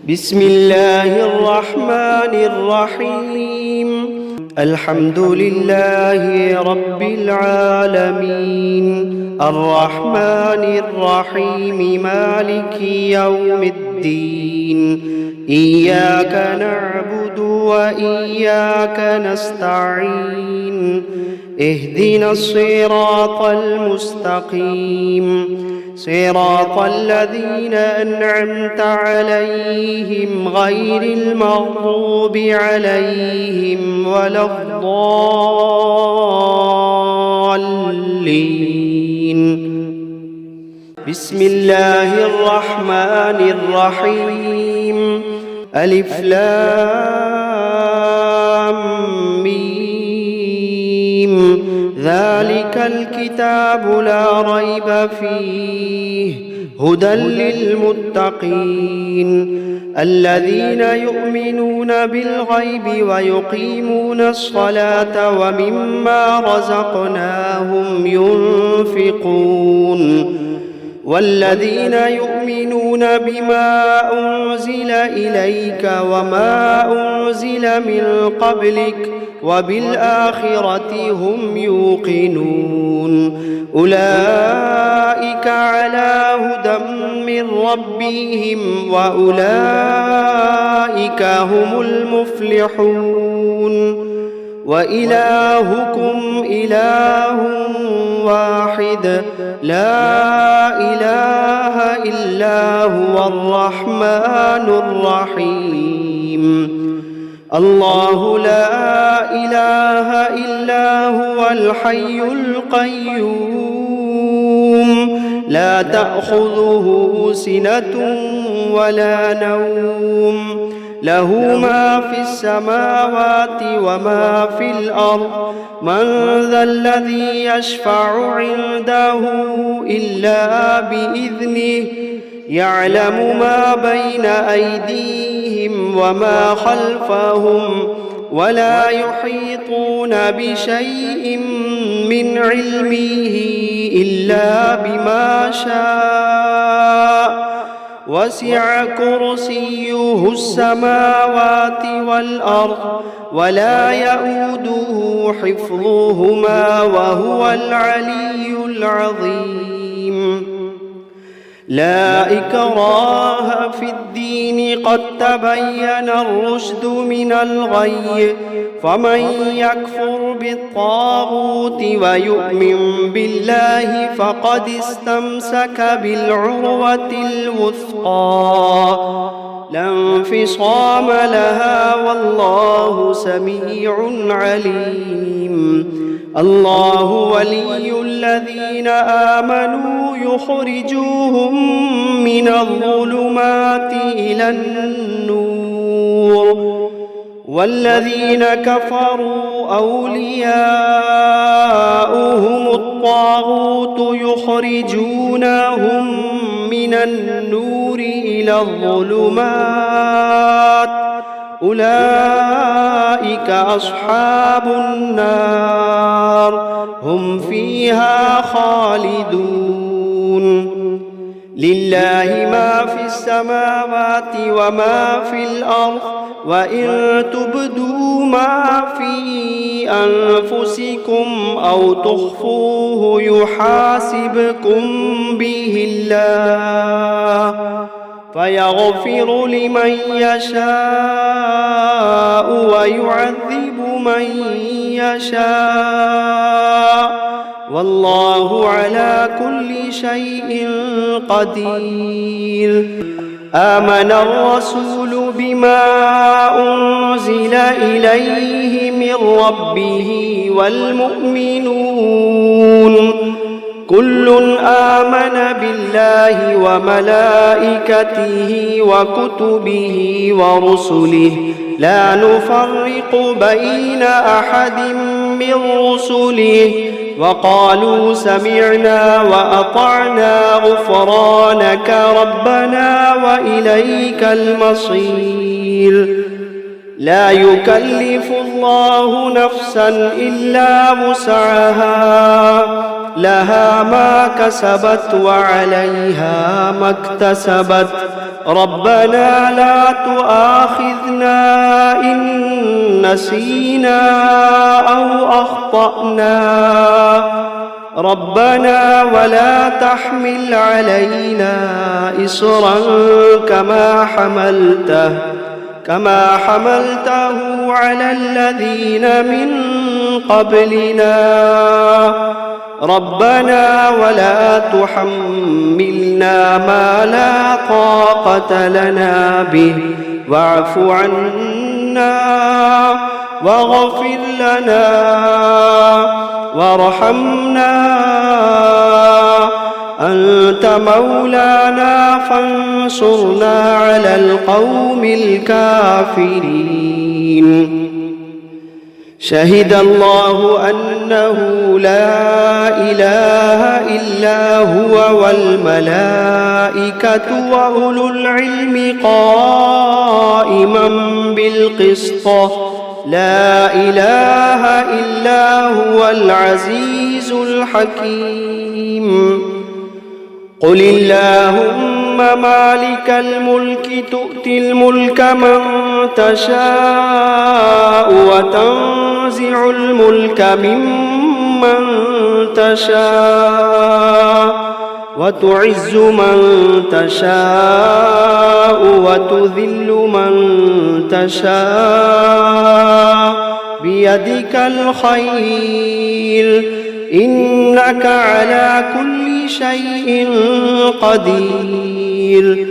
بسم الله الرحمن الرحيم. الحمد لله رب العالمين، الرحمن الرحيم، مالك يوم الدين. إياك نعبد وإياك نستعين. اهدنا الصراط المستقيم، صراط الذين أنعمت عليهم غير المغضوب عليهم ولا الضالين. بسم الله الرحمن الرحيم. ألف لام ميم. ذلك الكتاب لا ريب فيه هدى للمتقين الذين يؤمنون بالغيب ويقيمون الصلاة ومما رزقناهم ينفقون والذين يؤمنون بما أنزل إليك وما أنزل من قبلك وبالآخرة هم يوقنون أولئك على هدى من ربهم وأولئك هم المفلحون. وإلهكم إله واحد لا إله إلا هو الرحمن الرحيم. الله لا إله إلا هو الحي القيوم لا تأخذه سنة ولا نوم له ما في السماوات وما في الأرض من ذا الذي يشفع عنده إلا بإذنه يعلم ما بين أيديهم وما خلفهم ولا يحيطون بشيء من علمه إلا بما شاء وسع كرسيه السماوات والأرض ولا يؤوده حفظهما وهو العلي العظيم. لا إكراه في الدين قد تبين الرشد من الغي فمن يكفر بالطاغوت ويؤمن بالله فقد استمسك بالعروة الوثقى لا انفصام لها والله سميع عليم. الله ولي الذين آمنوا يخرجوهم من الظلمات إلى النور والذين كفروا أولياؤهم الطاغوت يخرجونهم من النور إلى الظلمات أولئك أصحاب النار هم فيها خالدون. لله ما في السماوات وما في الأرض وإن تبدوا ما في أنفسكم أو تخفوه يحاسبكم به الله فيغفر لمن يشاء ويعذب من يشاء والله على كل شيء قدير. آمن الرسول بما أنزل إليه من ربه والمؤمنون كل آمن بالله وملائكته وكتبه ورسله لا نفرق بين أحد من رسله وقالوا سمعنا وأطعنا غفرانك ربنا وإليك المصير. لا يكلف الله نفسا إلا وسعها لها ما كسبت وعليها ما اكتسبت ربنا لا تؤاخذنا إن نسينا أو أخطأنا ربنا ولا تحمل علينا إصرا كما حملته على الذين من قبلنا ربنا ولا تحملنا ما لا طاقة لنا به واعف عنا واغفر لنا وارحمنا أنت مولانا فانصرنا على القوم الكافرين شهد الله أنه لا إله إلا هو والملائكة وأولو العلم قائما بالقسط لا إله إلا هو العزيز الحكيم قل اللهم مالك الملك تؤتي الملك من تشاء وتنزع الملك ممن تشاء وتعز من تشاء وتذل من تشاء بيدك الخير إنك على كل شيء قدير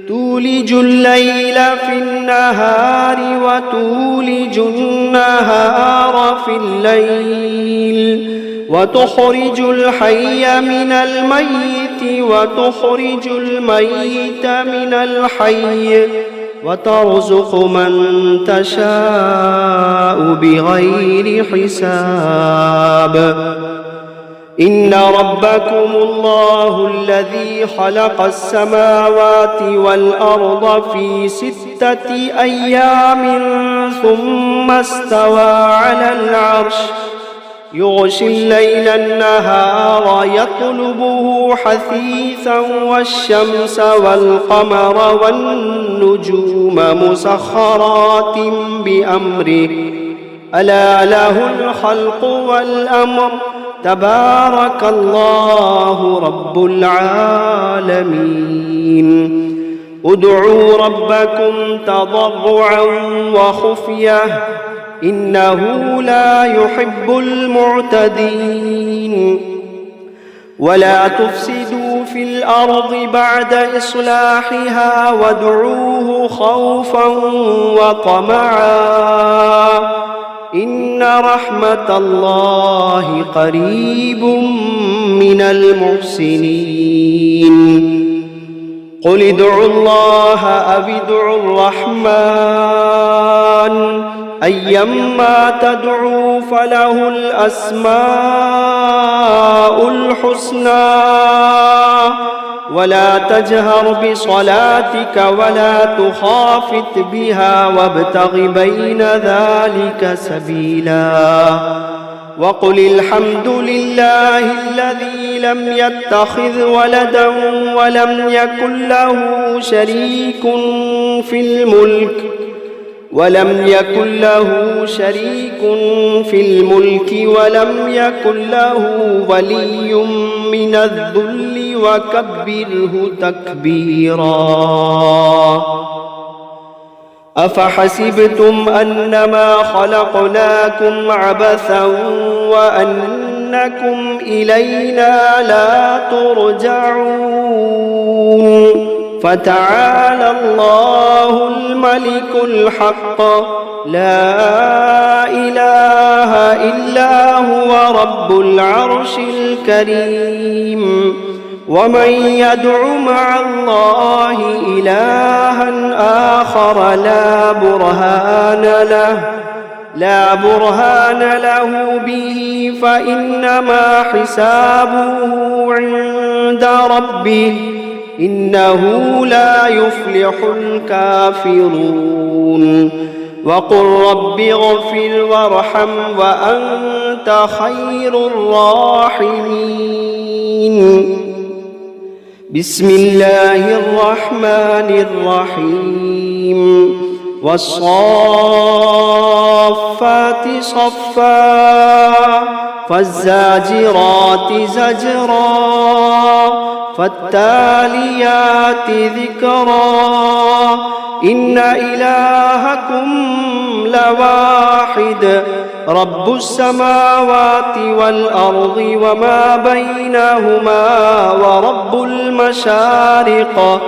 تولج الليل في النهار وتولج النهار في الليل وتخرج الحي من الميت وتخرج الميت من الحي وترزق من تشاء بغير حساب إن ربكم الله الذي خلق السماوات والأرض في 6 أيام ثم استوى على العرش يغشي الليل النهار يطلبه حثيثا والشمس والقمر والنجوم مسخرات بأمره ألا له الخلق والأمر تبارك الله رب العالمين ادعوا ربكم تضرعا وخفية إنه لا يحب المعتدين ولا تفسدوا في الأرض بعد إصلاحها وادعوه خوفا وطمعا إن رحمة الله قريب من المحسنين قل ادعوا الله أو ادعوا الرحمن أيما تدعوا فله الأسماء الحسنى ولا تجهر بصلاتك ولا تخافت بها وابتغ بين ذلك سبيلا وقل الحمد لله الذي لم يتخذ ولدا ولم يكن له شريك في الملك ولم يكن له ولي من الذل وكبره تكبيرا أفحسبتم أنما خلقناكم عبثا وأنكم إلينا لا ترجعون فتعالى الله الملك الحق لا إله إلا هو رب العرش الكريم ومن يدع مع الله إلها آخر لا برهان له به فإنما حسابه عند ربه إنه لا يفلح الكافرون وقل رب اغفر وارحم وأنت خير الراحمين بسم الله الرحمن الرحيم والصافات صفا فالزاجرات زجرا فالتاليات ذكرا إن إلهكم لواحد رب السماوات والأرض وما بينهما ورب المشارق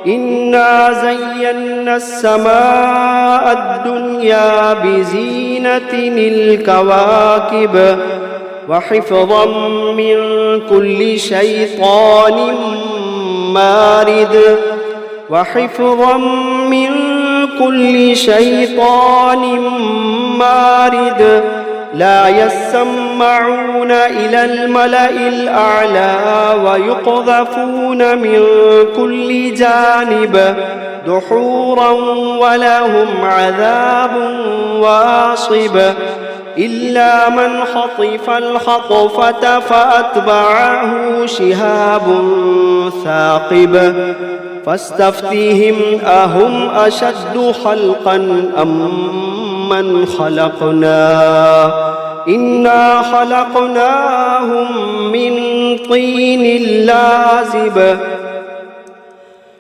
إنا زينا السماء الدنيا بزينة الكواكب وحفظا من كل شيطان مارد وحفظا من كل شيطان مارد لا يسمعون إلى الملأ الأعلى ويقذفون من كل جانب دحورا ولهم عذاب واصب إلا من خطف الخطفة فأتبعه شهاب ثاقب فاستفتهم أهم أشد خلقا أم من خلقنا إنا خلقناهم من طين لازب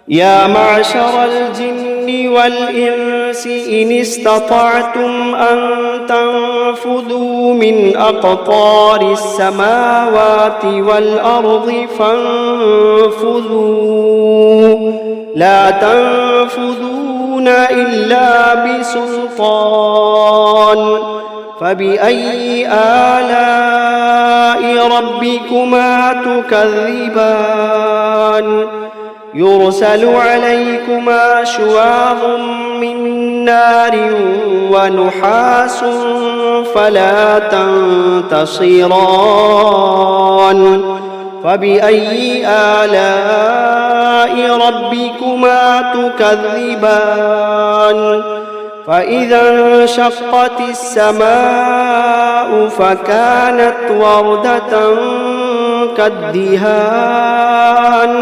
يا معشر الجن والإنس إن استطعتم أن تنفذوا من أقطار السماوات والأرض فانفذوا لا تنفذون إلا بسلطان فبأي آلاء ربكما تكذبان يرسل عليكما شواظ من نار ونحاس فلا تنتصران فبأي آلاء ربكما تكذبان فإذا انشقت السماء فكانت وردة كالدهان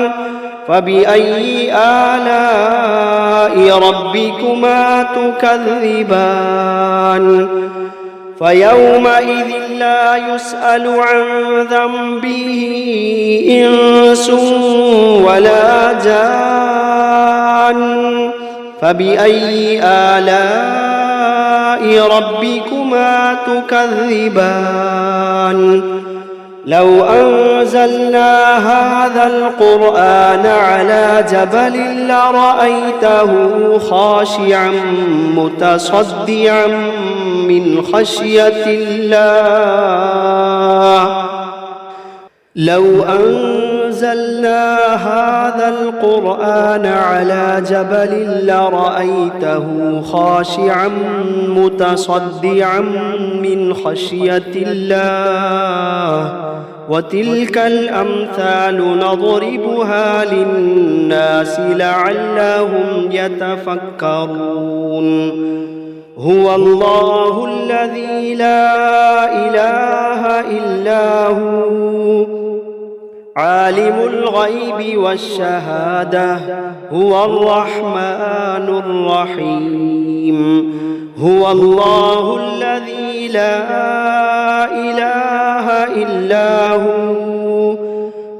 فبأي آلاء ربكما تكذبان فيومئذ لا يسأل عن ذنبه إنس ولا جان فبأي آلاء ربكما تكذبان لو أنزلنا هذا القرآن على جبل لرأيته خاشعا متصدعا من خشية الله لو أنزلنا هذا القرآن على جبل لرأيته خاشعا متصدعا من خشية الله وتلك الأمثال نضربها للناس لعلهم يتفكرون هو الله الذي لا إله إلا هو عالم الغيب والشهادة هو الرحمن الرحيم هو الله الذي لا إله إلا هو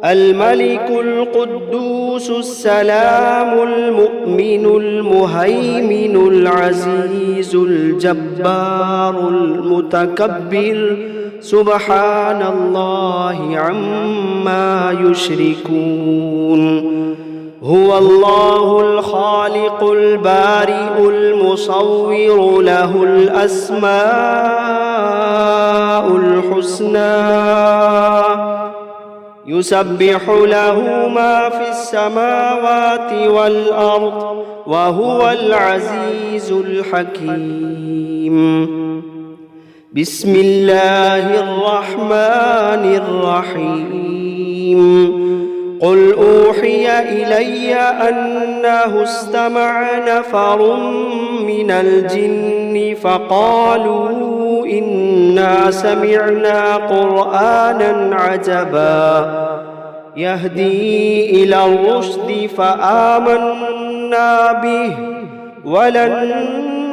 الملك القدوس السلام المؤمن المهيمن العزيز الجبار المتكبر سبحان الله عما يشركون هو الله الخالق البارئ المصور له الأسماء الحسنى يسبح له ما في السماوات والأرض وهو العزيز الحكيم بسم الله الرحمن الرحيم قل أوحي إلي أنه استمع نفر من الجن فقالوا إنا سمعنا قرآنا عجبا يهدي إلى الرشد فآمنا به ولن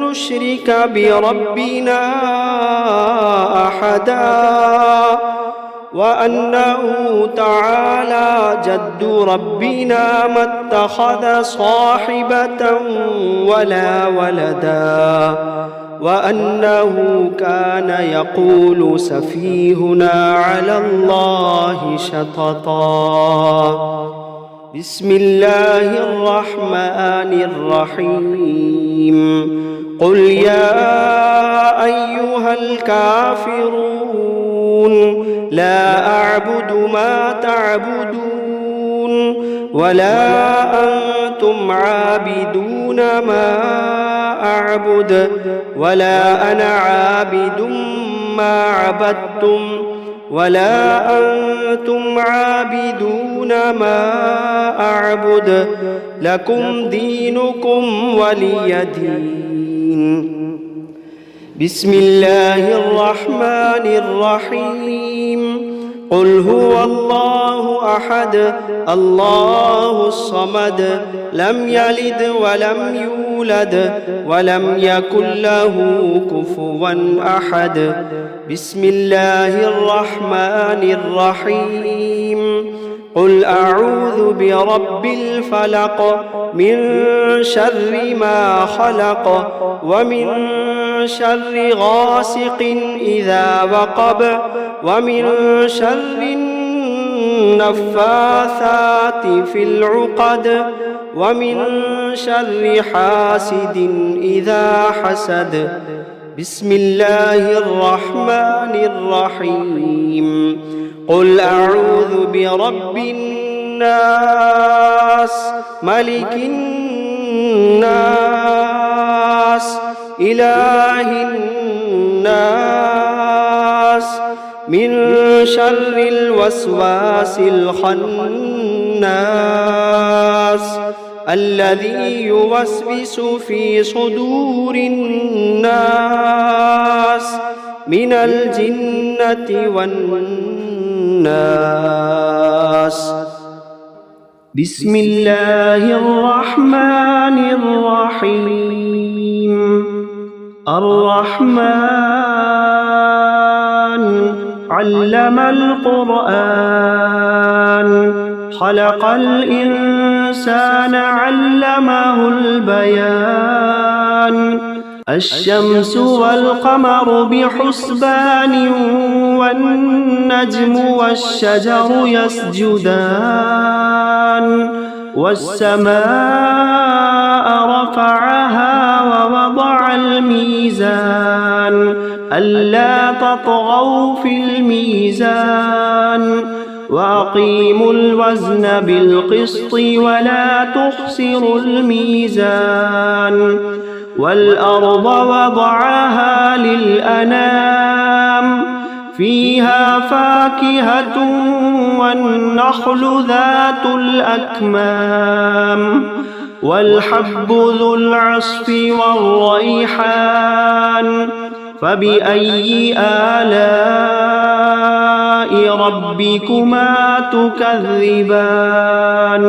نشرك بربنا أحدا وأنه تعالى جد ربنا ما اتخذ صاحبة ولا ولدا وأنه كان يقول سفيهنا على الله شططا. بسم الله الرحمن الرحيم. قل يا أيها الكافرون لا أعبد ما تعبدون ولا أنتم عابدون ما أعبد ولا أنا عابد ما عبدتم ولا أنتم عابدون ما أعبد لكم دينكم ولي دين. بسم الله الرحمن الرحيم. قل هو الله أحد الله الصمد لم يلد ولم يولد ولم يكن له كفوا أحد. بسم الله الرحمن الرحيم. قل أعوذ برب الفلق من شر ما خلق ومن شر غاسق إذا وقب ومن شر النفاثات في العقد ومن شر حاسد إذا حسد. بسم الله الرحمن الرحيم. قل أعوذ برب الناس ملك الناس إله الناس من شر الوسواس الخناس الذي يوسوس في صدور الناس من الجنة والناس. بسم الله الرحمن الرحيم. الرحمن علم القرآن خلق الإنسان علمه البيان. الشمس والقمر بحسبان والنجم والشجر يسجدان. والسماء رفعها ووضع الميزان ألا تطغوا في الميزان وأقيموا الوزن بالقسط ولا تخسروا الميزان. والأرض وضعها للأنام فيها فاكهة والنخل ذات الأكمام والحب ذو العصف والريحان. فبأي آلاء ربكما تكذبان.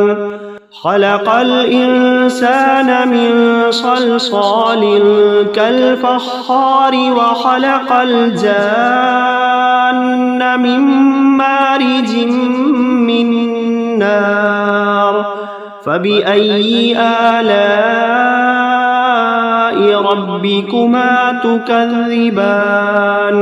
خلق الإنسان من صلصال كالفخار وخلق الجان من مارج من نار. فبأي آلاء ربكما تكذبان.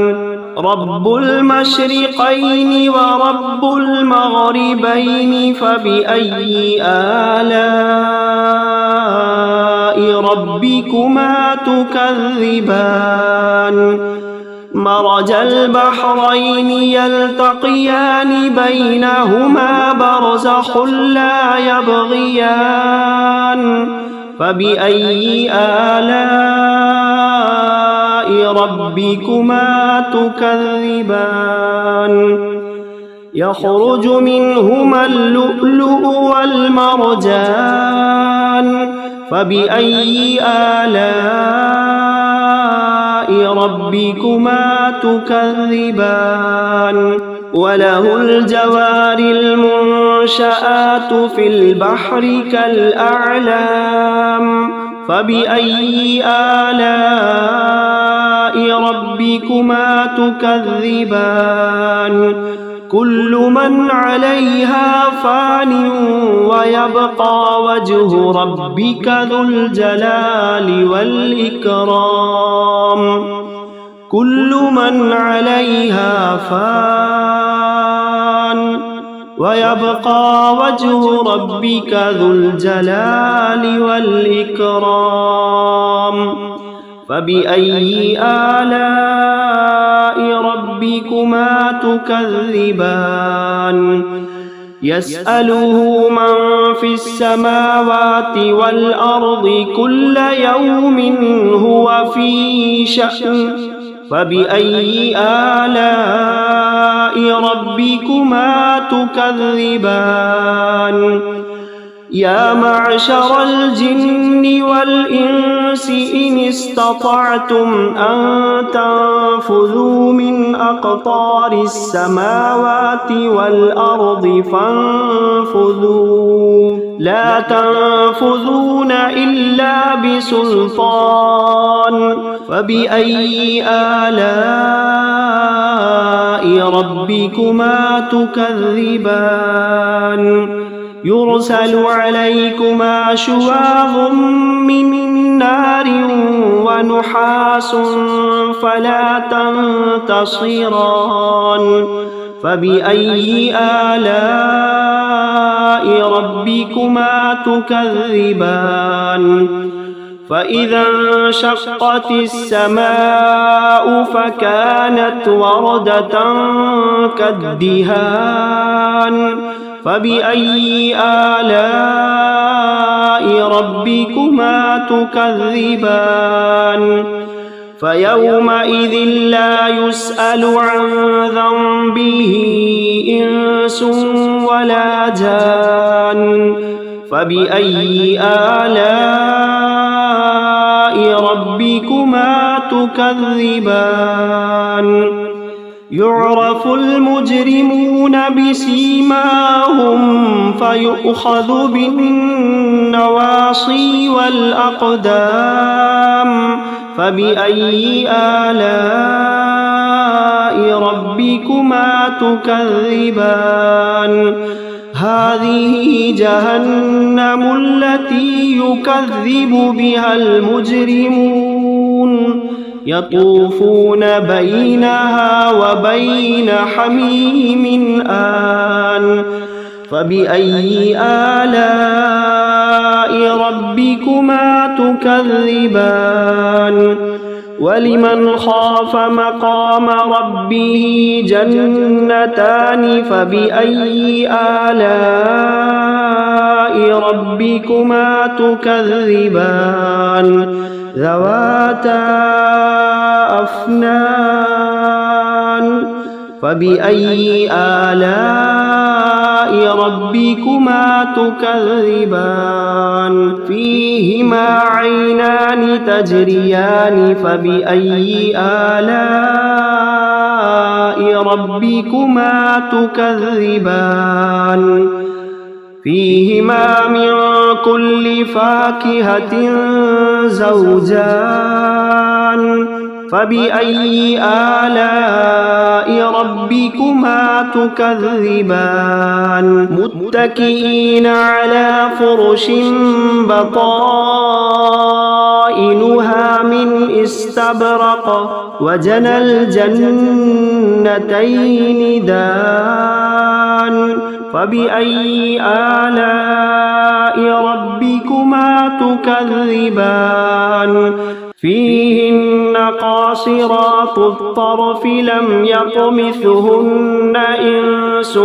رب المشرقين ورب المغربين فبأي آلاء ربكما تكذبان. مرج البحرين يلتقيان بينهما برزخ لا يبغيان. فبأي آلاء ربكما تكذبان. يخرج منهما اللؤلؤ والمرجان. فبأي آلاء ربكما تكذبان. وله الجوار المنشآت في البحر كالأعلام فبأي آلاء ربكما تكذبان كل من عليها فان ويبقى وجه ربك ذو الجلال والإكرام كل من عليها فان ويبقى وجه ربك ذو الجلال والإكرام فبأي آلاء ربكما تكذبان يسأله من في السماوات والأرض كل يوم هو في شأن فبأي آلاء ربكما تكذبان يا معشر الجن والإنس إن استطعتم أن تنفذوا من أقطار السماوات والأرض فانفذوا لا تنفذون إلا بسلطان فبأي آلاء ربكما تكذبان يرسل عليكما شواظ من نار ونحاس فلا تنتصران فبأي آلاء ربكما تكذبان فإذا انشقت السماء فكانت وردة كالدهان فبأي آلاء ربكما تكذبان فيومئذ لا يسأل عن ذنبه إنس ولا جان فبأي آلاء ربكما تكذبان يعرف المجرمون بسيماهم فيؤخذ بالنواصي والأقدام فبأي آلاء ربكما تكذبان هذه جهنم التي يكذب بها المجرمون يطوفون بينها وبين حميم آن فبأي آلاء ربكما تكذبان ولمن خاف مقام ربه جنتان فبأي آلاء ربكما تكذبان ذواتا أفنان فبأي آلاء ربكما تكذبان فيهما عينان تجريان فبأي آلاء ربكما تكذبان فيهما من كل فاكهة زوجان فبأي آلاء ربكما تكذبان متكئين على فرش بطائنها من استبرق وجنى الجنتين دان فبأي آلاء ربكما تكذبان فيهن قاصرات الطرف لم يطمثهن إنس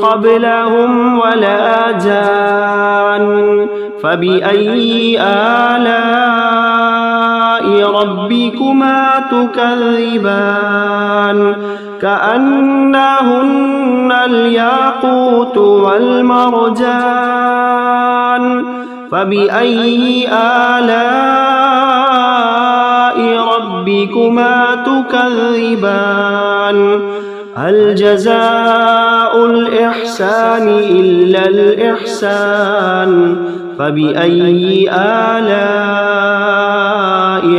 قبلهم ولا جان فبأي آلاء ربكما تكذبان كأنهن الياقوت والمرجان فبأي آلاء ربكما تكذبان هل جزاء الإحسان إلا الإحسان فبأي آلاء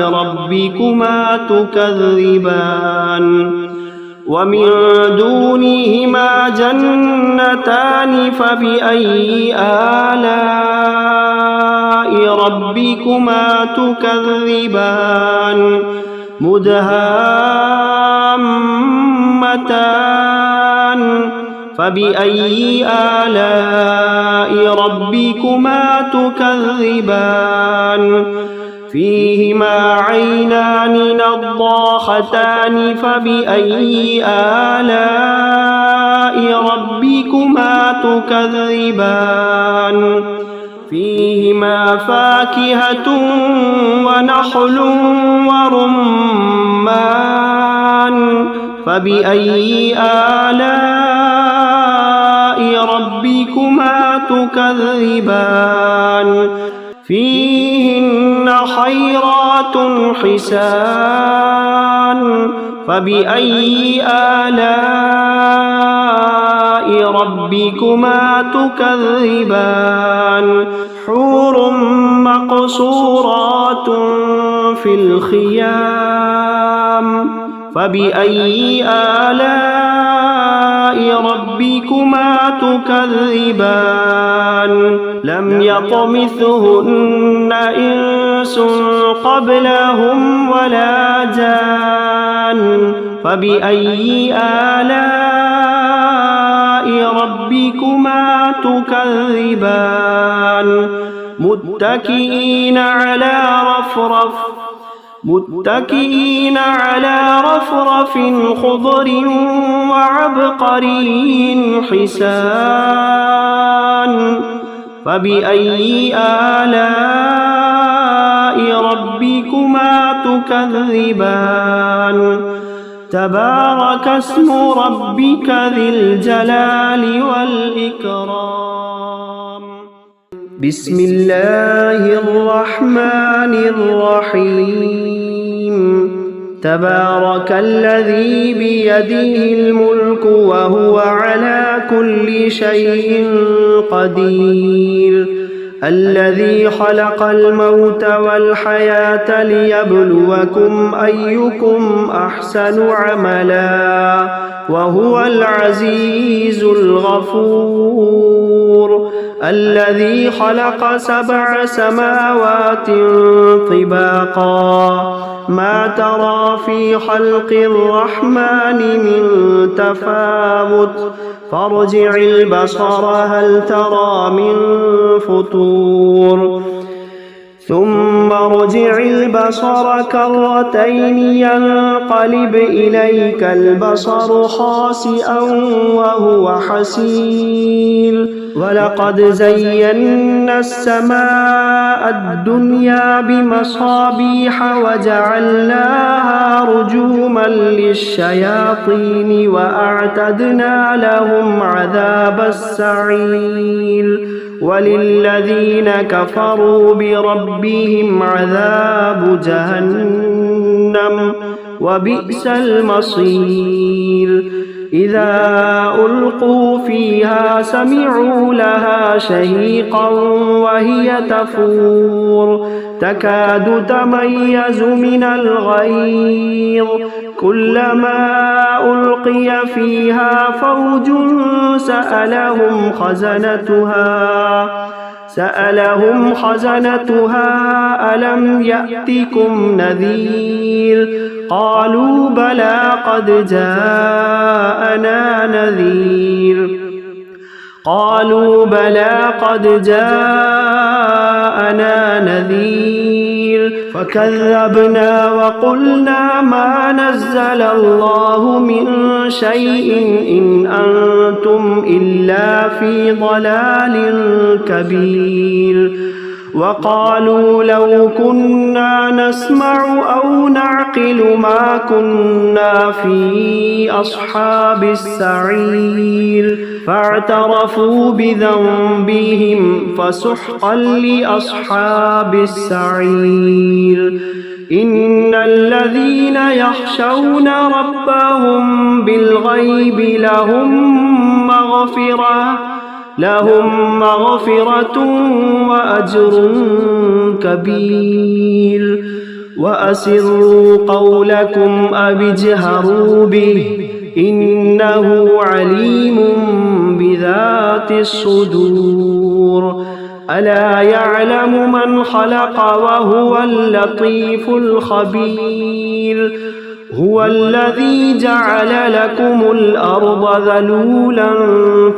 ربكما تكذبان ومن دونهما جنتان فبأي آلاء ربكما تكذبان مدهامتان فبأي آلاء ربكما تكذبان فيهما عينان نضاختان فبأي آلاء ربكما تكذبان فيهما فاكهة ونخل ورمان فبأي آلاء ربكما تكذبان فيهن خيرات حسان فبأي آلاء ربكما تكذبان حور مقصورات في الخيام فبأي آلاء ربكما تكذبان لم يطمثهن إنس قبلهم ولا جان فبأي آلاء ربكما تكذبان متكئين على رفرف خضر وعبقري حسان فبأي آلاء ربكما تكذبان تبارك اسم ربك ذي الجلال والإكرام بسم الله الرحمن الرحيم تبارك الذي بيده الملك وهو على كل شيء قدير الذي خلق الموت والحياة ليبلوكم أيكم أحسن عملا وهو العزيز الغفور الذي خلق 7 سماوات طباقا ما ترى في خلق الرحمن من تفاوت فارجع البصر هل ترى من فطور ثم ارجع البصر كرتين ينقلب إليك البصر خاسئا وهو حسير ولقد زينا السماء الدنيا بمصابيح وجعلناها رجوما للشياطين وأعتدنا لهم عذاب السعير وللذين كفروا بربهم عذاب جهنم وبئس المصير إذا ألقوا فيها سمعوا لها شهيقا وهي تفور تكاد تميز من الغيظ كلما ألقي فيها فوج سألهم خزنتها ألم يأتكم نذير قالوا بلى قد جاءنا نذير فكذبنا وقلنا ما نزل الله من شيء إن أنتم إلا في ضلال كبير وقالوا لو كنا نسمع أو نعقل ما كنا في أصحاب السعير فاعترفوا بذنبهم فسحقا لأصحاب السعير إن الذين يخشون ربهم بالغيب لهم مغفرة وأجر كبير وأسروا قولكم أو اجهروا به إنه عليم بذات الصدور ألا يعلم من خلق وهو اللطيف الخبير هو الذي جعل لكم الأرض ذلولا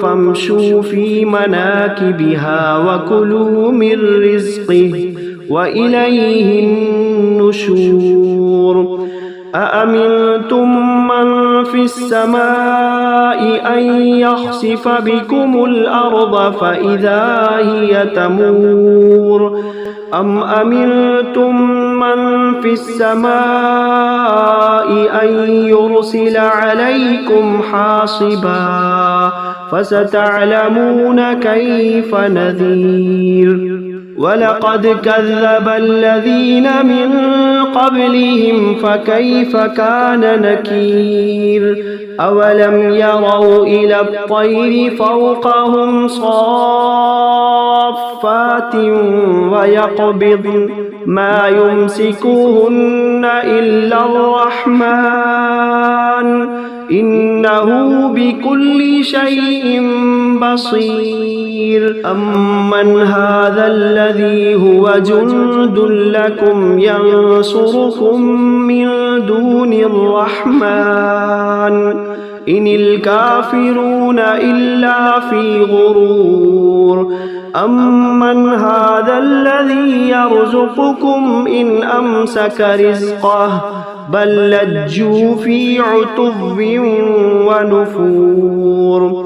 فامشوا في مناكبها وكلوا من رزقه وإليه النشور أأمنتم من في السماء أن يخسف بكم الأرض فإذا هي تمور أم أمنتم من في السماء أن يرسل عليكم حاصبا فستعلمون كيف نذير ولقد كذب الذين من قبلهم فكيف كان نكير أولم يروا إلى الطير فوقهم صافات ويقبضن ما يمسكوهن إلا الرحمن إنه بكل شيء بصير أمن هذا الذي هو جند لكم ينصركم من دون الرحمن إن الكافرون إلا في غرور أمن هذا الذي يرزقكم إن أمسك رزقه بل لجوا في عتب ونفور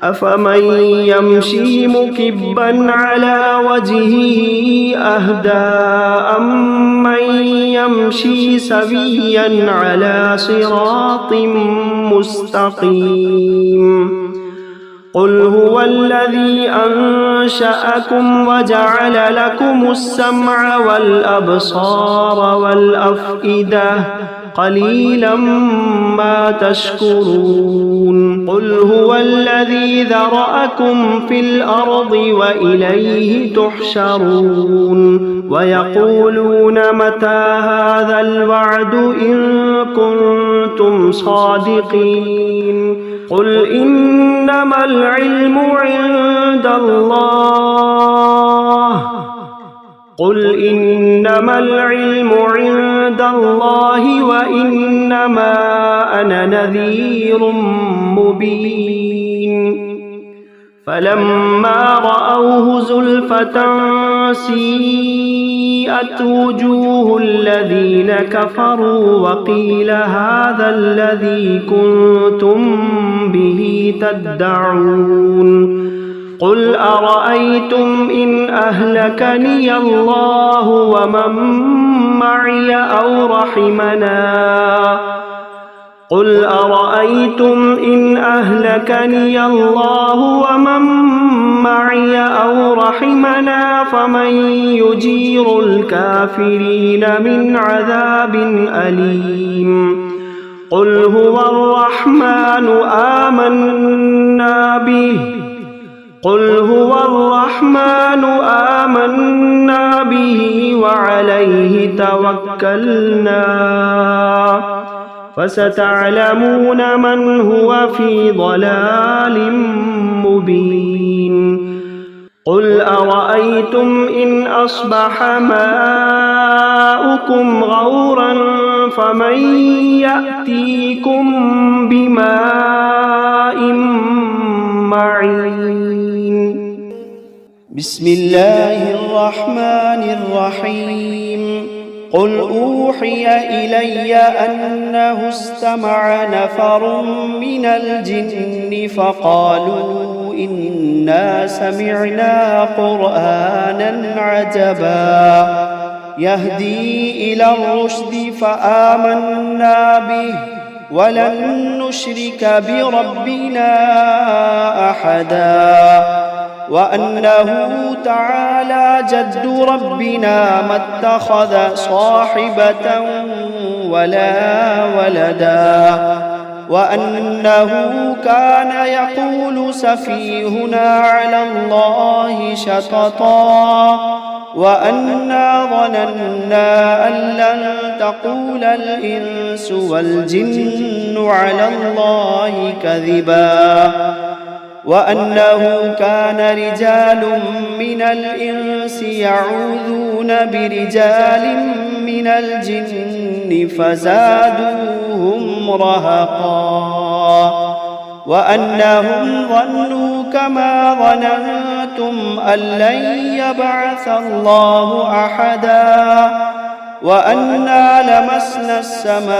أفمن يمشي مكبا على وجهه أهدى أمن يمشي سويا على صراط مستقيم قل هو الذي أنشأكم وجعل لكم السمع والأبصار والأفئدة قليلا ما تشكرون قل هو الذي ذرأكم في الأرض وإليه تحشرون ويقولون متى هذا الوعد إن كنتم صادقين قل إنما العلم عند الله وإنما أنا نذير مبين فلما رأوه زلفة سيئت وجوه الذين كفروا وقيل هذا الذي كنتم به تدعون قل أرأيتم إن أهلكني الله ومن معي أو رحمنا فمن يجير الكافرين من عذاب أليم قل هو الرحمن آمنا به وعليه توكلنا فستعلمون من هو في ضلال مبين قل أرأيتم إن أصبح ماؤكم غورا فمن يأتيكم بماء معين بسم الله الرحمن الرحيم قل أوحي إلي أنه استمع نفر من الجن فقالوا إنا سمعنا قرآنا عجبا يهدي إلى الرشد فآمنا به ولن نشرك بربنا أحدا وأنه تعالى جد ربنا ما اتخذ صاحبة ولا ولدا وأنه كان يقول سفيهنا على الله شططا وأنا ظننا أن لن تقول الإنس والجن على الله كذبا وأنه كان رجال من الإنس يعوذون برجال من الجن فزادوهم رهقا وأنهم ظنوا كما ظننتم أن لن يبعث الله أحدا وأنا لمسنا السماء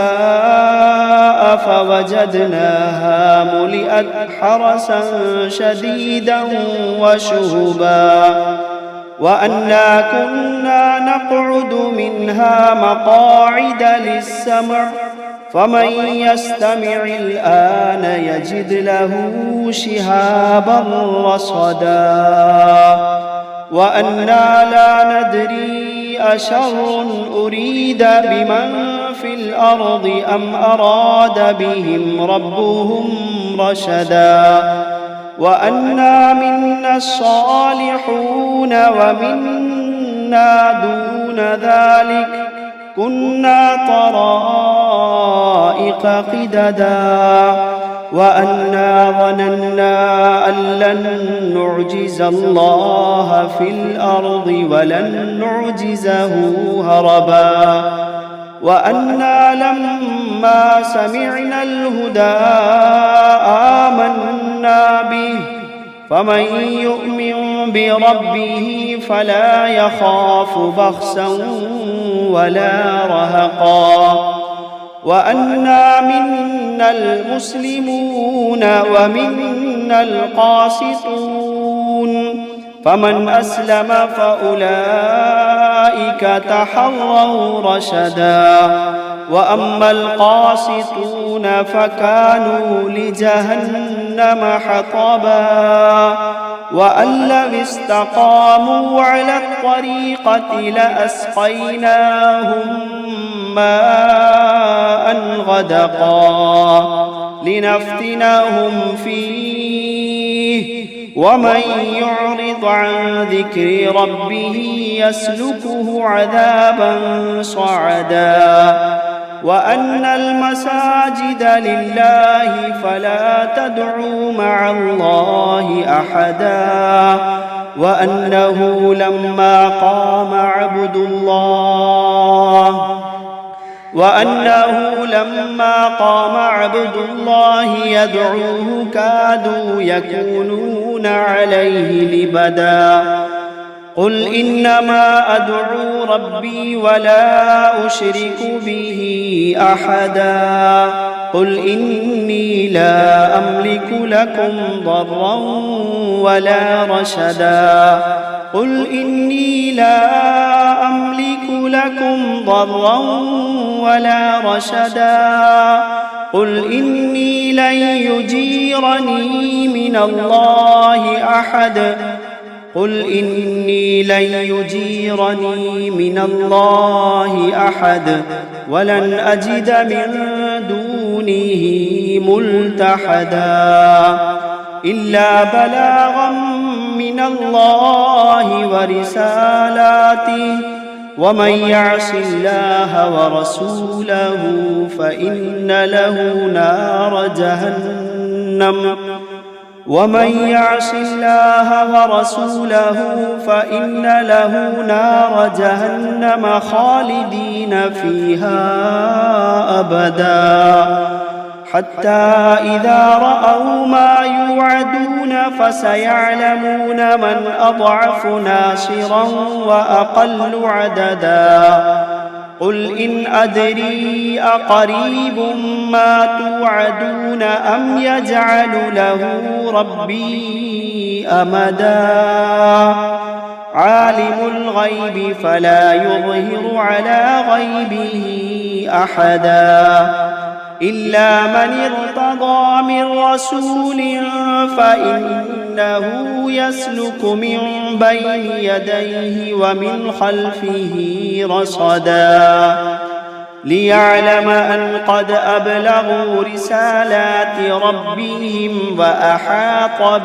فوجدناها ملئت حرسا شديدا وشهبا وأنا كنا نقعد منها مقاعد للسمع فمن يستمع الآن يجد له شهابا رصدا وأنا لا ندري أشر أريد بمن في الأرض أم أراد بهم ربهم رشدا وأنا منا الصالحون ومنا دون ذلك كنا طرائق قددا وأنا ظننا أن لن نعجز الله في الأرض ولن نعجزه هربا وأنا لما سمعنا الهدى آمنا به فمن يؤمن بربه فلا يخاف بخسا ولا رهقا وأنا منا المسلمون ومنا القاسطون فمن أسلم فأولئك تحروا رشدا وأما القاسطون فكانوا لجهنم حطبا وأن لو استقاموا على الطريقة لأسقيناهم ماء غدقا لنفتنهم فيه ومن يعرض عن ذكر ربه يسلكه عذابا صعدا وأن المساجد لله فلا تدعوا مع الله أحدا وأنه لما قام عبد الله يدعوه كادوا يكونون عليه لبدا قل إنما أدعو ربي ولا أشرك به أحدا قل إني لا أملك لكم ضرا ولا رشدا قل إني لا أملك لكم ضرا ولا رشدا قل إني لن يجيرني من الله أحد قل إني لن يجيرني من الله أحد ولن أجد من دونه ملتحدا إلا بلاغا من الله ورسالاته ومن يعص الله ورسوله فإن له نار جهنم ومن يعص الله ورسوله فإن له نار جهنم خالدين فيها أبدا حتى إذا رأوا ما يوعدون فسيعلمون من أضعف ناصرا وأقل عددا قل إن أدري أقريب ما توعدون أم يجعل له ربي أمدا عالم الغيب فلا يظهر على غيبه أحدا إلا من ارتضى من رسول فإنه يسلك من بين يديه ومن خلفه رصدا ليعلم أن قد أبلغوا رسالات ربهم وأحاط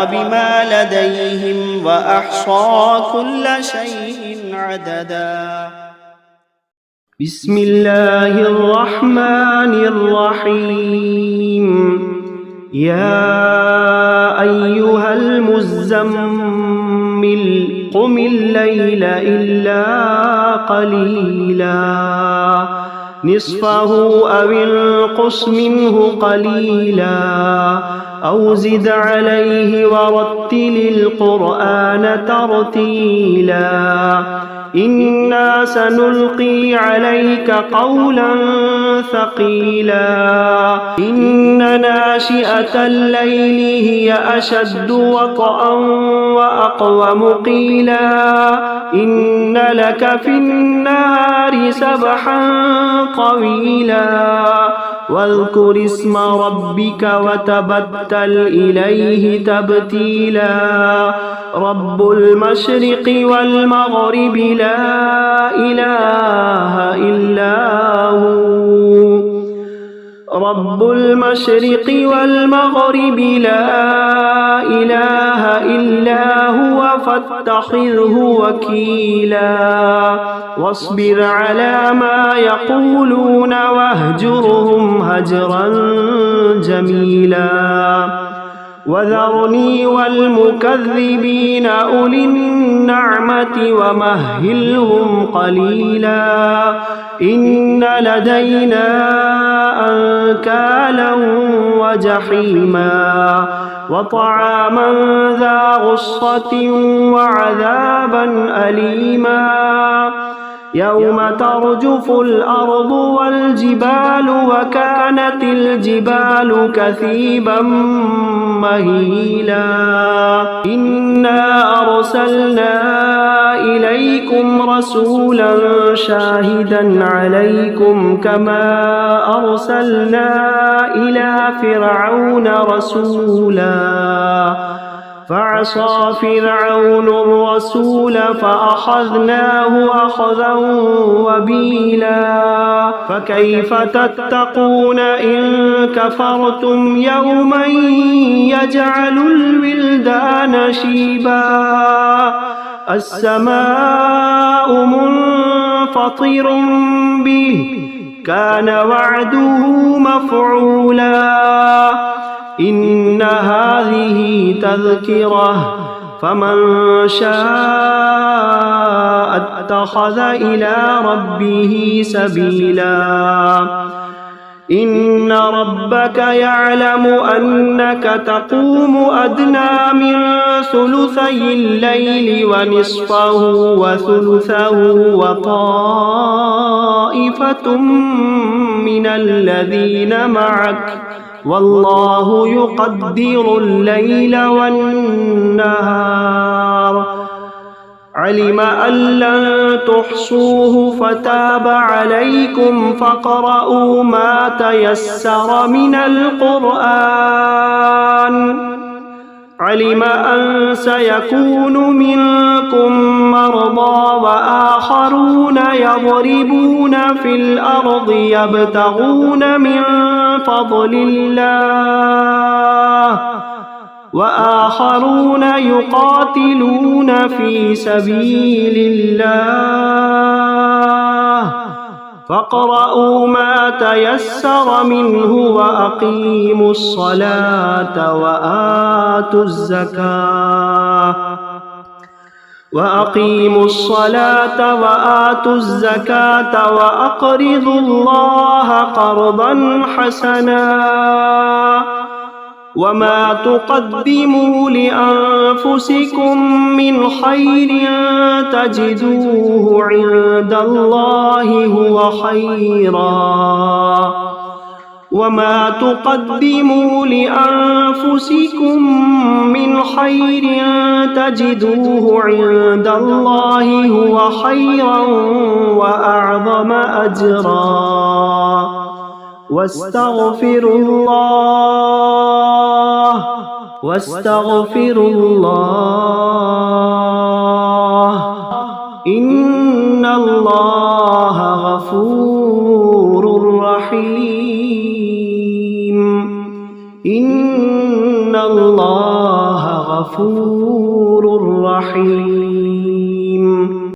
بما لديهم وأحصى كل شيء عددا. بسم الله الرحمن الرحيم. يا أيها المزمل قم الليل إلا قليلا نصفه أو انقص منه قليلا أو زد عليه ورتل القرآن ترتيلا إنا سنلقي عليك قولا ثقيلا إن ناشئة الليل هي أشد وطئا وأقوم قيلا إن لك في النهار سبحا طويلا واذكر اسم ربك وتبتل إليه تبتيلا رب المشرق والمغرب لا إله إلا هو رب المشرق والمغرب لا إله إلا هو فاتخذه وكيلا واصبر على ما يقولون واهجرهم هجرا جميلا وذرني والمكذبين أولي النعمة ومهلهم قليلا إن لدينا أنكالا وجحيما وطعاما ذا غصة وعذابا أليما يوم ترجف الأرض والجبال وكانت الجبال كثيبا مهيلا إنا أرسلنا إليكم رسولا شاهدا عليكم كما أرسلنا إلى فرعون رسولا فعصى فرعون الرسول فأخذناه أخذا وبيلا فكيف تتقون إن كفرتم يوما يجعل الولدان شيبا السماء منفطر به كان وعده مفعولا إن هذه تذكرة فمن شاء اتخذ إلى ربه سبيلا إن ربك يعلم أنك تقوم أدنى من ثلثي الليل ونصفه وثلثه وطائفة من الذين معك والله يقدر الليل والنهار علم أن لن تحصوه فتاب عليكم فاقرؤوا ما تيسر من القرآن علم أن سيكون منكم مرضى وآخرون يضربون في الأرض يبتغون من فضل الله وآخرون يقاتلون في سبيل الله فاقرؤوا ما تيسر منه وأقيموا الصلاة وآتوا الزكاة وأقرضوا الله قرضا حسنا وما تقدموا لأنفسكم من خير تجدوه عند الله هو خيرا وما تقدموا لأنفسكم من خير تجدوه عند الله هو خيرا وأعظم أجرا واستغفروا الله إن الله غفور رحيم إن الله غفور رحيم